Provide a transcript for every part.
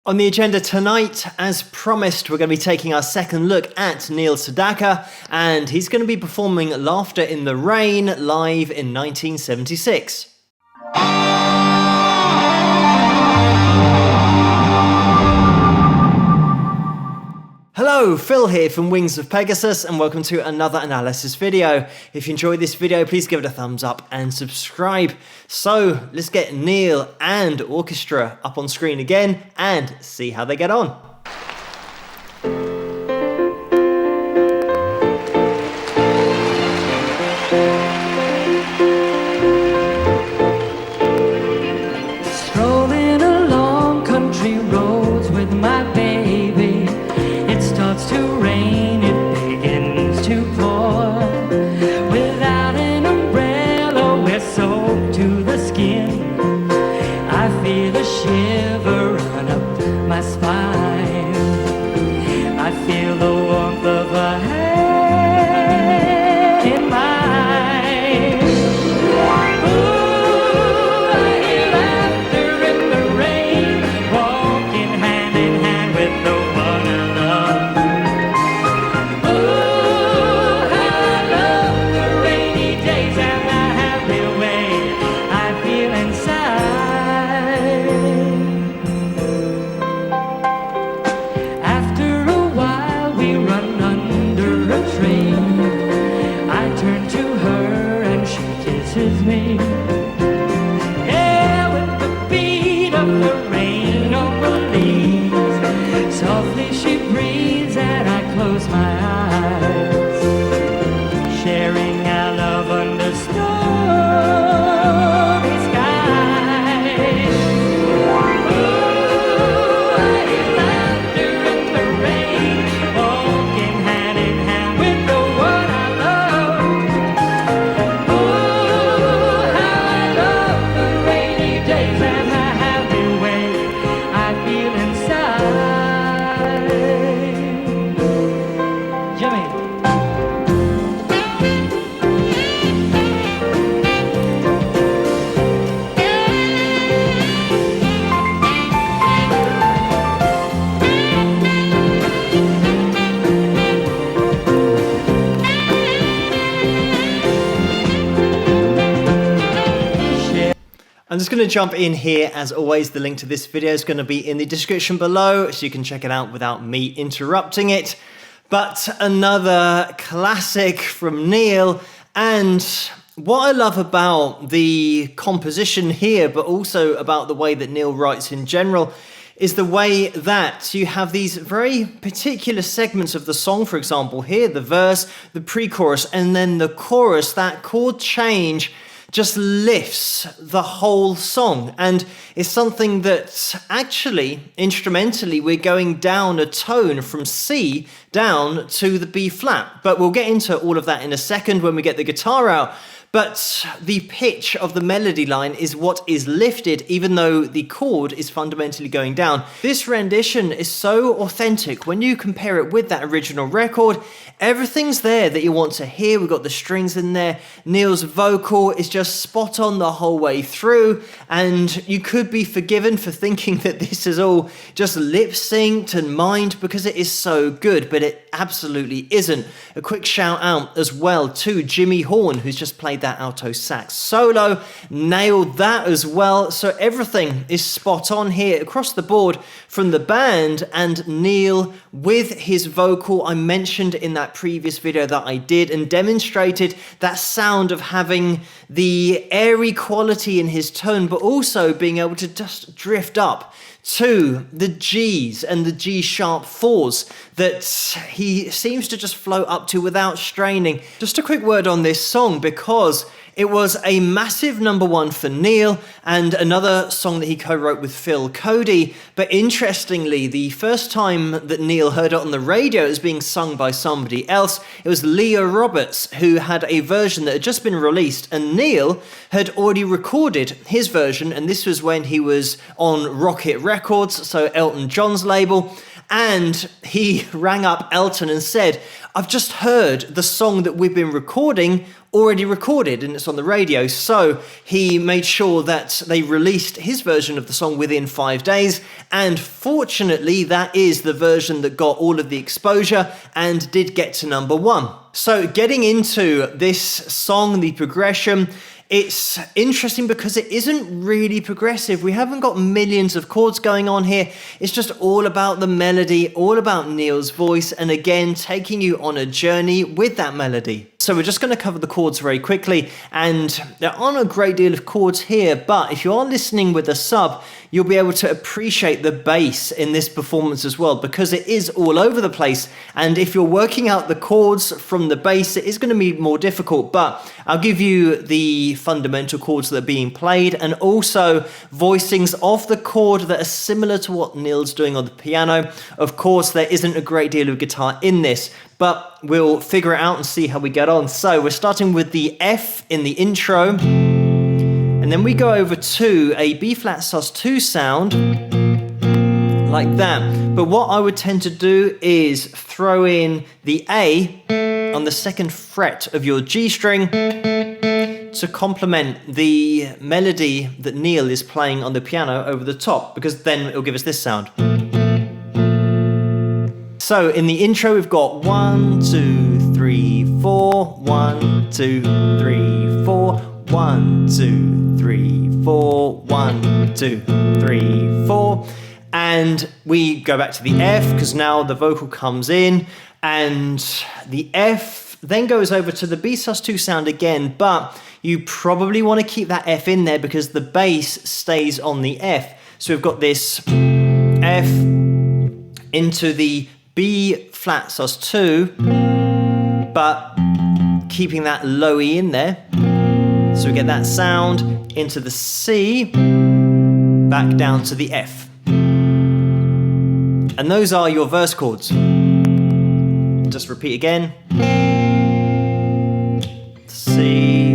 On the agenda tonight, as promised, we're going to be taking our second look at Neil Sedaka, and he's going to be performing Laughter in the Rain live in 1976. Hello, Phil here from Wings of Pegasus, and welcome to another analysis video. If you enjoyed this video, please give it a thumbs up and subscribe. So let's get Neil and orchestra up on screen again and see how they get on. Strolling along country roads with my baby. It starts to rain, it begins to pour. Without an umbrella, we're soaked to the skin. I feel a shiver run up my spine. I feel the warmth of her hand in mine. Ooh, I hear laughter in the rain, walking hand in hand with the one I love. Ooh, how I love the rainy days and the happy way I feel inside. After a while we run under a train. I turn to her and she kisses me. Yeah, with the beat of the rain on the leaves, softly she breathes and I close my eyes, sharing our love under starry skies. Ooh, I hear laughter in the rain, walking hand in hand with the one I love. Ooh, how I love the rainy days and the happy way I feel inside. Jimmy. I'm just going to jump in here. As always, the link to this video is going to be in the description below, so you can check it out without me interrupting it. But another classic from Neil, and what I love about the composition here, but also about the way that Neil writes in general, is the way that you have these very particular segments of the song. For example, here, the verse, the pre-chorus, and then the chorus. That chord change just lifts the whole song, and it's something that actually instrumentally we're going down a tone from C down to the B flat, but we'll get into all of that in a second when we get the guitar out. But the pitch of the melody line is what is lifted, even though the chord is fundamentally going down. This rendition is so authentic. When you compare it with that original record, everything's there that you want to hear. We've got the strings in there. Neil's vocal is just spot on the whole way through, and you could be forgiven for thinking that this is all just lip synced and mimed because it is so good, but it absolutely isn't. A quick shout out as well to Jimmy Horn, who's just played that alto sax solo, nailed that as well. So everything is spot on here across the board from the band, and Neil with his vocal. I mentioned in that previous video that I did and demonstrated that sound of having the airy quality in his tone, but also being able to just drift up to the G's and the G sharp fours that he seems to just float up to without straining. Just a quick word on this song, because it was a massive #1 for Neil and another song that he co-wrote with Phil Cody. But interestingly, the first time that Neil heard it on the radio as being sung by somebody else, it was Leah Roberts, who had a version that had just been released, and Neil had already recorded his version, and this was when he was on Rocket Records, so Elton John's label. And he rang up Elton and said, "I've just heard the song that we've been recording already recorded and it's on the radio. So he made sure that they released his version of the song within 5 days. And fortunately, that is the version that got all of the exposure and did get to #1. So getting into this song, the progression, it's interesting because it isn't really progressive. We haven't got millions of chords going on here. It's just all about the melody, all about Neil's voice, and again, taking you on a journey with that melody. So we're just going to cover the chords very quickly, and there aren't a great deal of chords here, but if you are listening with a sub, you'll be able to appreciate the bass in this performance as well, because it is all over the place. And if you're working out the chords from the bass, it is going to be more difficult, but I'll give you the fundamental chords that are being played and also voicings of the chord that are similar to what Neil's doing on the piano. Of course, there isn't a great deal of guitar in this, but we'll figure it out and see how we get on. So we're starting with the F in the intro, and then we go over to a B flat sus2 sound, like that. But what I would tend to do is throw in the A on the 2nd fret of your G string to complement the melody that Neil is playing on the piano over the top, because then it'll give us this sound. So in the intro, we've got 1, 2, 3, 4, 1, 2, 3, 4, 1, 2, 3, 4, 1, 2, 3, 4. And we go back to the F because now the vocal comes in, and the F then goes over to the B sus2 sound again, but you probably want to keep that F in there because the bass stays on the F. So we've got this F into the B flat sus2, but keeping that low E in there. So we get that sound into the C, back down to the F. And those are your verse chords. Just repeat again. C,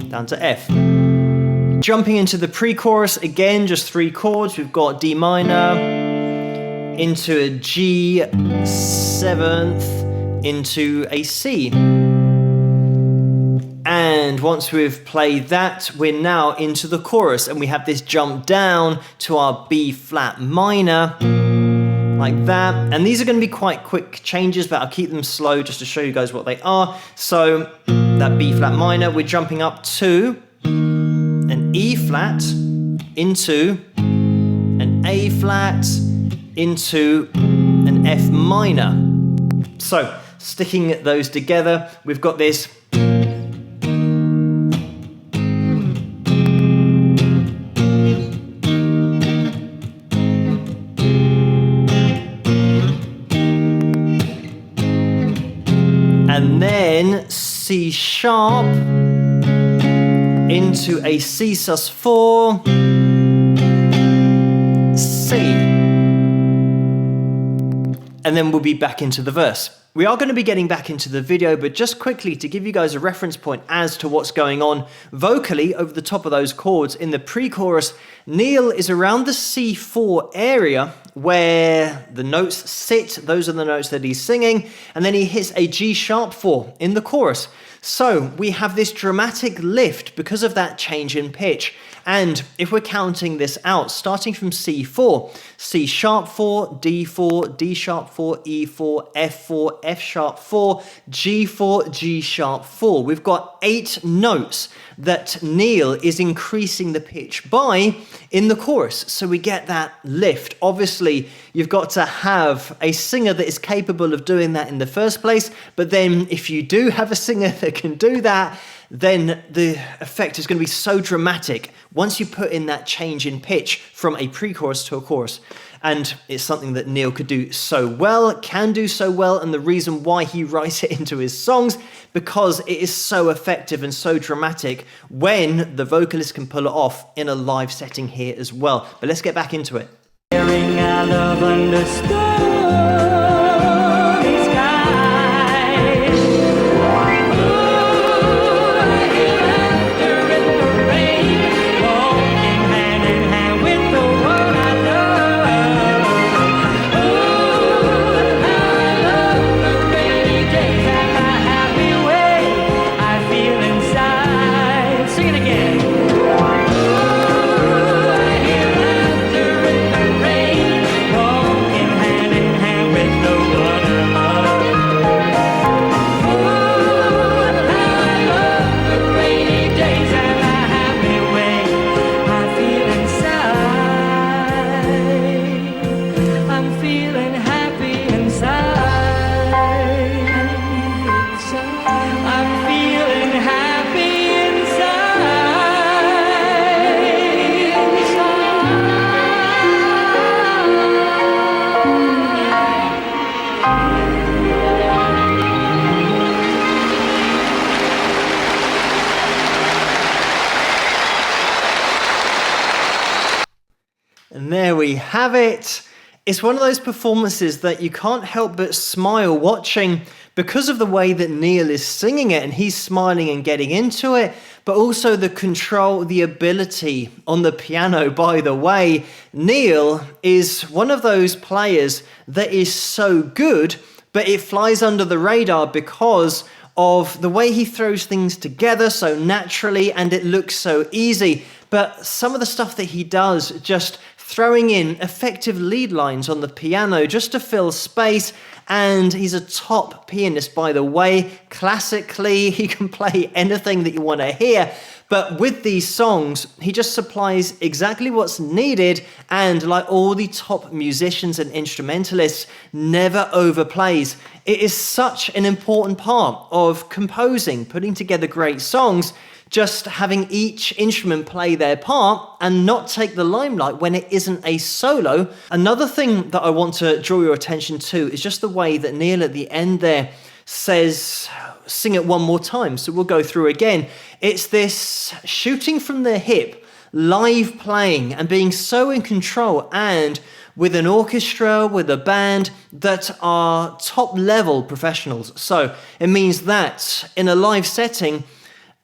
down to F. Jumping into the pre-chorus, again, just 3 chords. We've got D minor, into a G 7th, into a C. And once we've played that, we're now into the chorus, and we have this jump down to our B flat minor, like that. And these are going to be quite quick changes, but I'll keep them slow just to show you guys what they are. So that B flat minor, we're jumping up to an E flat, into an A flat, into an F minor. So sticking those together, we've got this. And then C sharp into a C sus4, C. And then we'll be back into the verse. We are going to be getting back into the video, but just quickly to give you guys a reference point as to what's going on vocally over the top of those chords. In the pre-chorus, Neil is around the C4 area where the notes sit. Those are the notes that he's singing. And then he hits a G sharp 4 in the chorus. So we have this dramatic lift because of that change in pitch. And if we're counting this out, starting from C4, C sharp 4, D4, D sharp 4, E4, F4, F sharp 4, G4, G sharp 4. We've got 8 notes that Neil is increasing the pitch by in the chorus. So we get that lift. Obviously, you've got to have a singer that is capable of doing that in the first place. But then if you do have a singer that can do that, then the effect is going to be so dramatic once you put in that change in pitch from a pre-chorus to a chorus. And it's something that Neil could do so well, can do so well, and the reason why he writes it into his songs, because it is so effective and so dramatic when the vocalist can pull it off in a live setting here as well. But let's get back into it. Staring out of under starry skies. Laughter in the rain, walking hand in hand with the one I love. Ooh, I love the rainy days and my happy way. I feel have it. It's one of those performances that you can't help but smile watching because of the way that Neil is singing it and he's smiling and getting into it, but also the control, the ability on the piano. By the way, Neil is one of those players that is so good, but it flies under the radar because of the way he throws things together so naturally and it looks so easy. But some of the stuff that he does, just throwing in effective lead lines on the piano just to fill space. And he's a top pianist, by the way. Classically, he can play anything that you want to hear. But with these songs, he just supplies exactly what's needed. And like all the top musicians and instrumentalists, never overplays. It is such an important part of composing, putting together great songs, just having each instrument play their part and not take the limelight when it isn't a solo. Another thing that I want to draw your attention to is just the way that Neil at the end there says, sing it one more time. So we'll go through again. It's this shooting from the hip, live playing and being so in control, and with an orchestra, with a band that are top level professionals. So it means that in a live setting,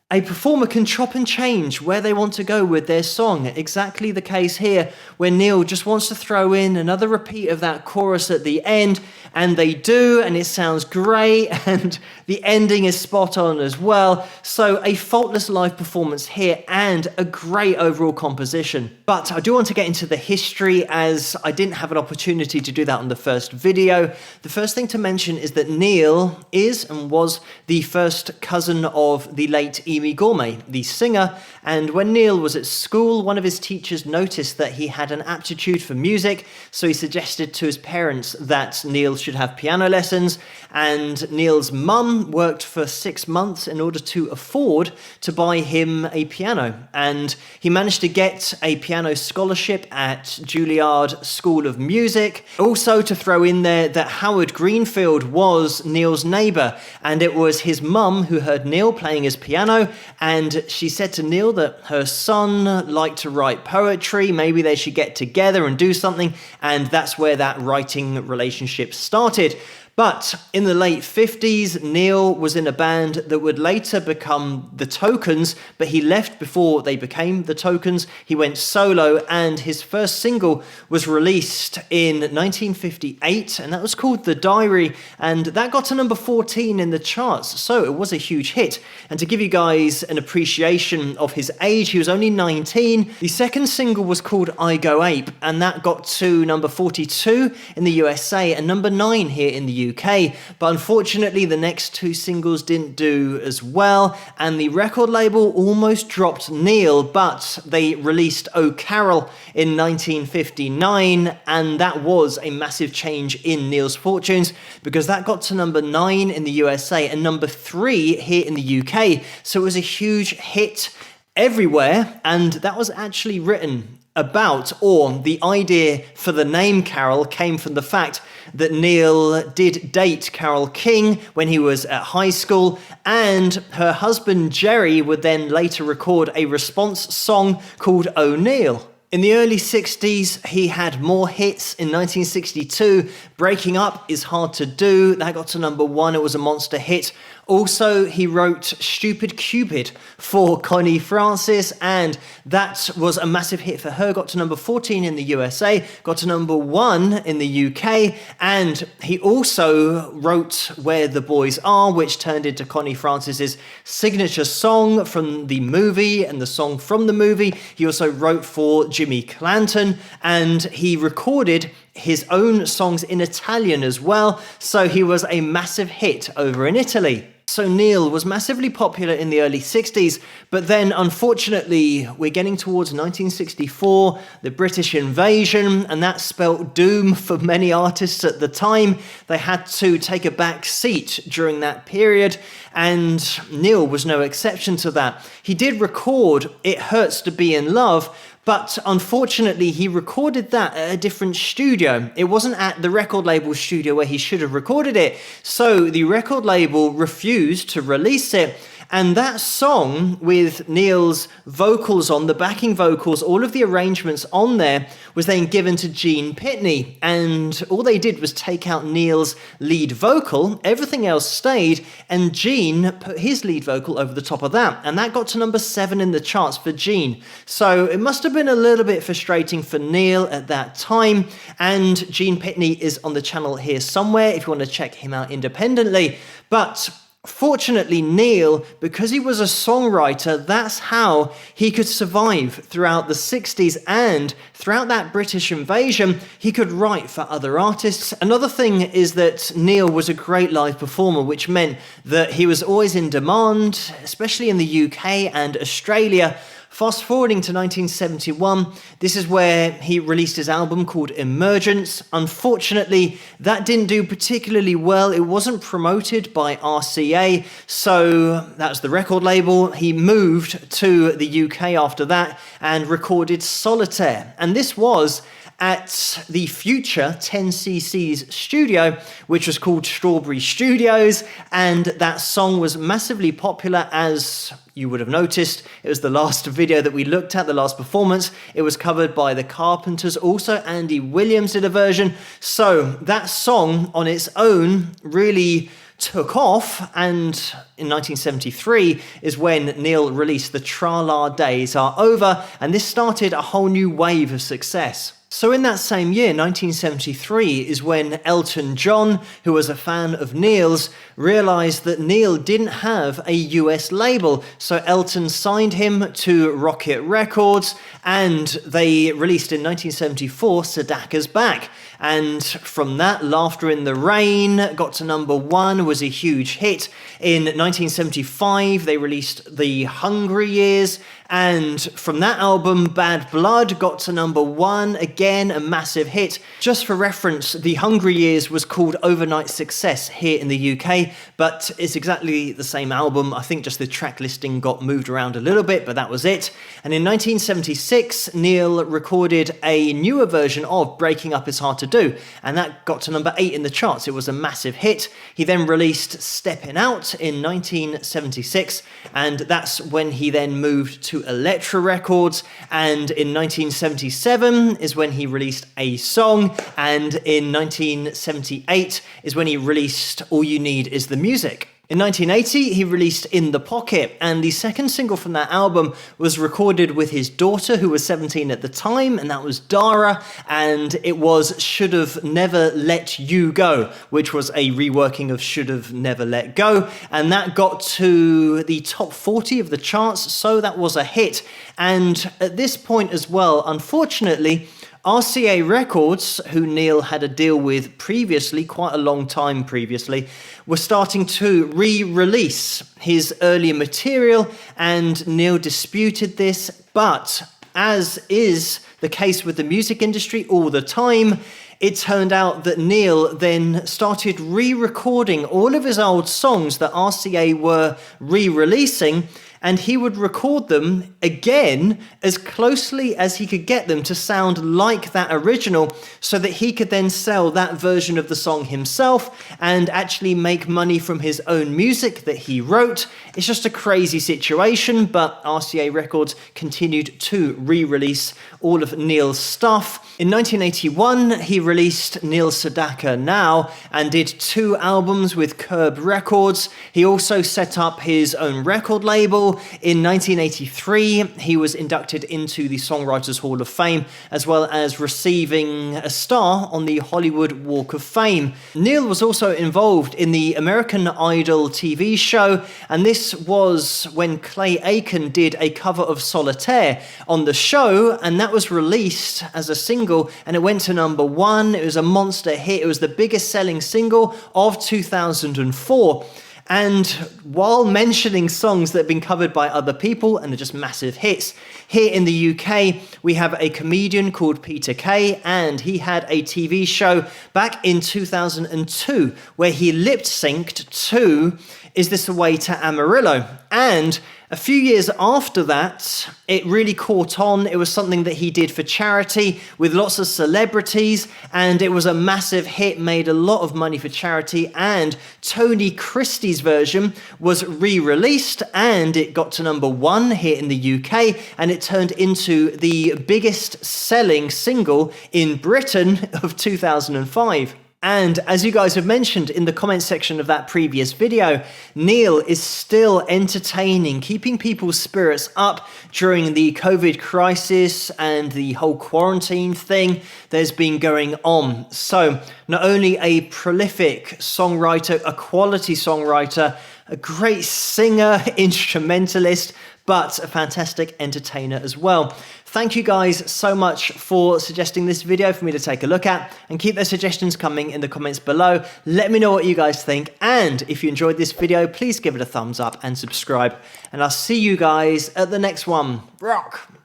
a performer can chop and change where they want to go with their song. Exactly the case here, where Neil just wants to throw in another repeat of that chorus at the end, and they do, and it sounds great, and the ending is spot on as well. So a faultless live performance here, and a great overall composition. But I do want to get into the history, as I didn't have an opportunity to do that on the first video. The first thing to mention is that Neil is and was the first cousin of the late Amy Gourmet, the singer, and when Neil was at school, one of his teachers noticed that he had an aptitude for music, so he suggested to his parents that Neil should have piano lessons, and Neil's mum worked for 6 months in order to afford to buy him a piano, and he managed to get a piano scholarship at Juilliard School of Music. Also, to throw in there that Howard Greenfield was Neil's neighbour, and it was his mum who heard Neil playing his piano, and she said to Neil that her son liked to write poetry, maybe they should get together and do something, and that's where that writing relationship started. But in the late 50s, Neil was in a band that would later become The Tokens, but he left before they became The Tokens. He went solo, and his first single was released in 1958, and that was called The Diary, and that got to number 14 in the charts, so it was a huge hit. And to give you guys an appreciation of his age, he was only 19. The second single was called I Go Ape, and that got to number 42 in the USA and number 9 here in the UK, but unfortunately the next two singles didn't do as well, and the record label almost dropped Neil, but they released Oh Carol in 1959, and that was a massive change in Neil's fortunes, because that got to number 9 in the USA and number 3 here in the UK, so it was a huge hit everywhere, and that was actually written about, or the idea for the name Carol came from the fact that Neil did date Carole King when he was at high school, and her husband Jerry would then later record a response song called O'Neill. In the early 60s, he had more hits. In 1962, Breaking Up Is Hard to Do. That got to number 1. It was a monster hit. Also, he wrote Stupid Cupid for Connie Francis, and that was a massive hit for her. Got to number 14 in the USA, got to number 1 in the UK, and he also wrote Where the Boys Are, which turned into Connie Francis's signature song from the movie and the song from the movie. He also wrote for Jimmy Clanton, and he recorded his own songs in Italian as well, so he was a massive hit over in Italy. So Neil was massively popular in the early 60s, but then unfortunately we're getting towards 1964, the British invasion, and that spelt doom for many artists at the time. They had to take a back seat during that period, and Neil was no exception to that. He did record It Hurts to Be in Love, but unfortunately, he recorded that at a different studio. It wasn't at the record label studio where he should have recorded it. So the record label refused to release it. And that song with Neil's vocals on, the backing vocals, all of the arrangements on there was then given to Gene Pitney. And all they did was take out Neil's lead vocal, everything else stayed, and Gene put his lead vocal over the top of that. And that got to number 7 in the charts for Gene. So it must have been a little bit frustrating for Neil at that time. And Gene Pitney is on the channel here somewhere if you want to check him out independently. But fortunately, Neil, because he was a songwriter, that's how he could survive throughout the 60s, and throughout that British invasion, he could write for other artists. Another thing is that Neil was a great live performer, which meant that he was always in demand, especially in the UK and Australia. Fast forwarding to 1971, this is where he released his album called Emergence. Unfortunately, that didn't do particularly well. It wasn't promoted by RCA, so that's the record label. He moved to the UK after that and recorded Solitaire. And this was at the future 10cc's studio, which was called Strawberry Studios, and that song was massively popular. As you would have noticed, it was the last video that we looked at, the last performance. It was covered by the Carpenters. Also, Andy Williams did a version. So that song on its own really took off, and in 1973 is when Neil released The Tra-La Days Are Over, and this started a whole new wave of success. So in that same year, 1973, is when Elton John, who was a fan of Neil's, realized that Neil didn't have a US label. So Elton signed him to Rocket Records, and they released in 1974 Sedaka's Back. And from that, Laughter in the Rain got to number 1, was a huge hit. In 1975, they released The Hungry Years, and from that album, Bad Blood got to number 1, again a massive hit. Just for reference, The Hungry Years was called Overnight Success here in the UK, but it's exactly the same album. I think just the track listing got moved around a little bit, but that was it. And in 1976, Neil recorded a newer version of Breaking Up Is Hard to Do, and that got to number 8 in the charts. It was a massive hit. He then released Steppin' Out in 1976, and that's when he then moved to Elektra Records, and in 1977 is when he released A Song, and in 1978 is when he released All You Need Is the Music. In 1980, he released In the Pocket, and the second single from that album was recorded with his daughter, who was 17 at the time, and that was Dara, and it was Should Have Never Let You Go, which was a reworking of Should Have Never Let Go, and that got to the top 40 of the charts, so that was a hit. And at this point as well, unfortunately, RCA Records, who Neil had a deal with previously, quite a long time previously, were starting to re-release his earlier material, and Neil disputed this. But as is the case with the music industry all the time, it turned out that Neil then started re-recording all of his old songs that RCA were re-releasing, and he would record them again as closely as he could get them to sound like that original, so that he could then sell that version of the song himself and actually make money from his own music that he wrote. It's just a crazy situation, but RCA Records continued to re-release all of Neil's stuff. In 1981, he released Neil Sedaka Now and did 2 albums with Curb Records. He also set up his own record label. In 1983, he was inducted into the Songwriters Hall of Fame, as well as receiving a star on the Hollywood Walk of Fame. Neil was also involved in the American Idol TV show, and this was when Clay Aiken did a cover of Solitaire on the show, and that was released as a single, and it went to number 1. It was a monster hit. It was the biggest selling single of 2004. And while mentioning songs that have been covered by other people and are just massive hits, here in the UK, we have a comedian called Peter Kay, and he had a TV show back in 2002 where he lip-synced to Is This the Way to Amarillo? And a few years after that, it really caught on. It was something that he did for charity with lots of celebrities, and it was a massive hit, made a lot of money for charity. And Tony Christie's version was re-released, and it got to #1 here in the UK, and it turned into the biggest selling single in Britain of 2005. And as you guys have mentioned in the comment section of that previous video, Neil is still entertaining, keeping people's spirits up during the COVID crisis and the whole quarantine thing that's been going on. So not only a prolific songwriter, a quality songwriter, a great singer, instrumentalist, but a fantastic entertainer as well. Thank you guys so much for suggesting this video for me to take a look at, and keep those suggestions coming in the comments below. Let me know what you guys think, and if you enjoyed this video, please give it a thumbs up and subscribe, and I'll see you guys at the next one. Rock!